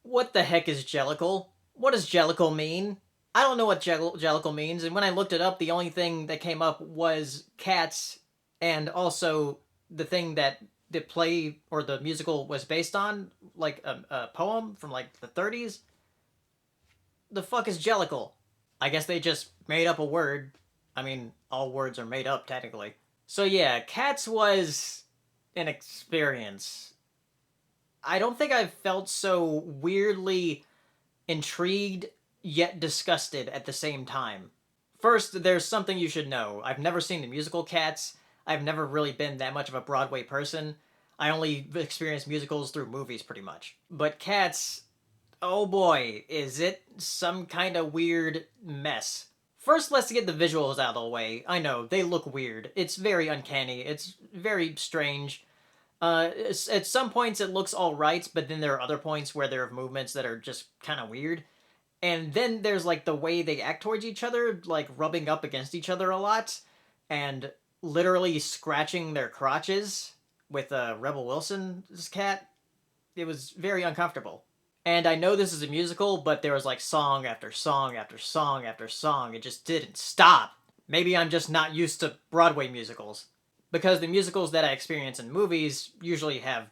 What the heck is Jellicle? What does Jellicle mean? I don't know what Jellicle means, and when I looked it up, the only thing that came up was cats, and also the thing that the play or the musical was based on, like a poem from like the 30s. The fuck is Jellicle? I guess they just made up a word. I mean, all words are made up technically. So yeah, cats was an experience. I don't think I've felt so weirdly intrigued yet disgusted at the same time. First, there's something you should know. I've never seen the musical Cats. I've never really been that much of a Broadway person. I only experienced musicals through movies pretty much. But Cats, oh boy, is it some kind of weird mess. First, let's get the visuals out of the way. I know, they look weird. It's very uncanny. It's very strange. At some points it looks all right, but then there are other points where there are movements that are just kind of weird. And then there's like the way they act towards each other, like rubbing up against each other a lot, and literally scratching their crotches with Rebel Wilson's cat. It was very uncomfortable. And I know this is a musical, but there was like song after song after song after song. It just didn't stop. Maybe I'm just not used to Broadway musicals. Because the musicals that I experience in movies usually have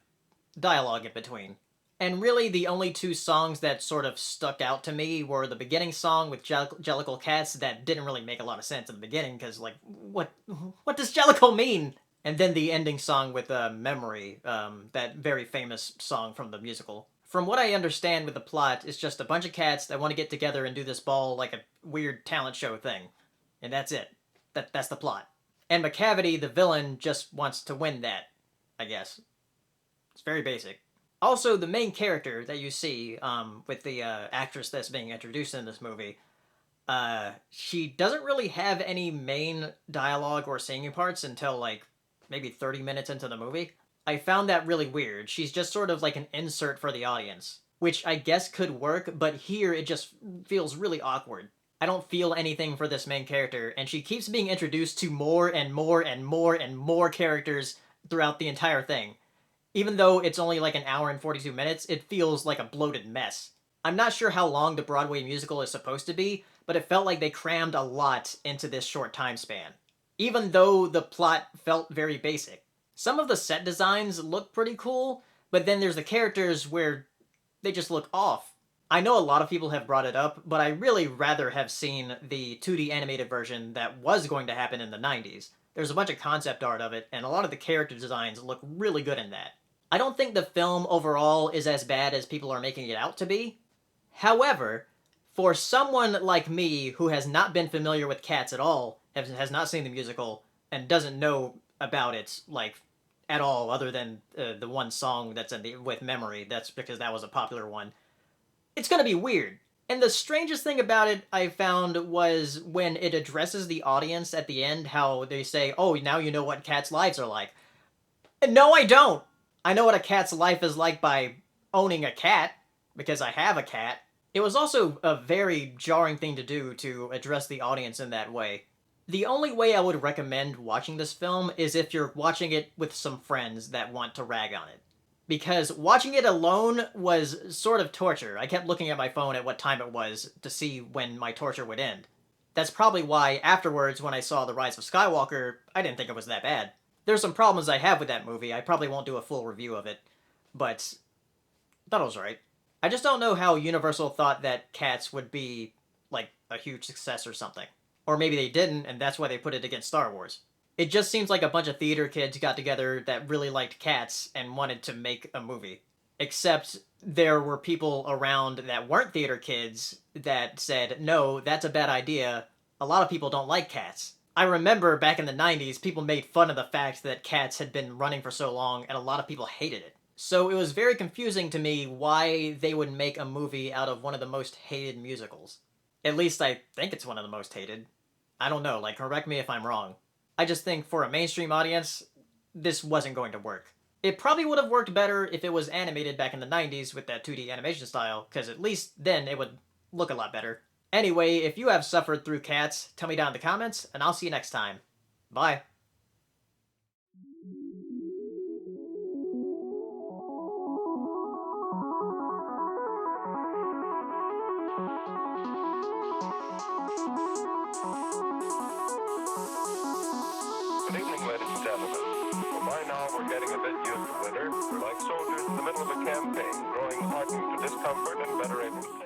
dialogue in between. And really, the only two songs that sort of stuck out to me were the beginning song with Jellicle Cats that didn't really make a lot of sense in the beginning, because, like, what does Jellicle mean? And then the ending song with Memory, that very famous song from the musical. From what I understand with the plot, it's just a bunch of cats that want to get together and do this ball like a weird talent show thing. And that's it. That's the plot. And McCavity, the villain, just wants to win that, I guess. It's very basic. Also, the main character that you see, with the actress that's being introduced in this movie, she doesn't really have any main dialogue or singing parts until like maybe 30 minutes into the movie. I found that really weird. She's just sort of like an insert for the audience, which I guess could work, but here it just feels really awkward. I don't feel anything for this main character, and she keeps being introduced to more and more and more and more characters throughout the entire thing. Even though it's only like an hour and 42 minutes, it feels like a bloated mess. I'm not sure how long the Broadway musical is supposed to be, but it felt like they crammed a lot into this short time span. Even though the plot felt very basic. Some of the set designs look pretty cool, but then there's the characters where they just look off. I know a lot of people have brought it up, but I really rather have seen the 2D animated version that was going to happen in the 90s. There's a bunch of concept art of it, and a lot of the character designs look really good in that. I don't think the film overall is as bad as people are making it out to be. However, for someone like me who has not been familiar with Cats at all, has not seen the musical, and doesn't know about it, like, at all, other than the one song that's in the with Memory, that's because that was a popular one, it's gonna be weird. And the strangest thing about it I found was when it addresses the audience at the end, how they say, oh, now you know what cats' lives are like. No, I don't. I know what a cat's life is like by owning a cat, because I have a cat. It was also a very jarring thing to do to address the audience in that way. The only way I would recommend watching this film is if you're watching it with some friends that want to rag on it. Because watching it alone was sort of torture. I kept looking at my phone at what time it was to see when my torture would end. That's probably why afterwards, when I saw The Rise of Skywalker, I didn't think it was that bad. There's some problems I have with that movie. I probably won't do a full review of it, but thought it was right. I just don't know how Universal thought that Cats would be like a huge success or something. Or maybe they didn't, and that's why they put it against Star Wars. It just seems like a bunch of theater kids got together that really liked Cats and wanted to make a movie. Except there were people around that weren't theater kids that said, no, that's a bad idea. A lot of people don't like Cats. I remember back in the 90s, people made fun of the fact that Cats had been running for so long, and a lot of people hated it. So it was very confusing to me why they would make a movie out of one of the most hated musicals. At least I think it's one of the most hated. I don't know, like, correct me if I'm wrong. I just think for a mainstream audience, this wasn't going to work. It probably would have worked better if it was animated back in the 90s with that 2D animation style, because at least then it would look a lot better. Anyway, if you have suffered through Cats, tell me down in the comments, and I'll see you next time. Bye. Good evening, ladies and gentlemen. Well, by now we're getting a bit used to winter. We're like soldiers in the middle of a campaign, growing hardened to discomfort and better able to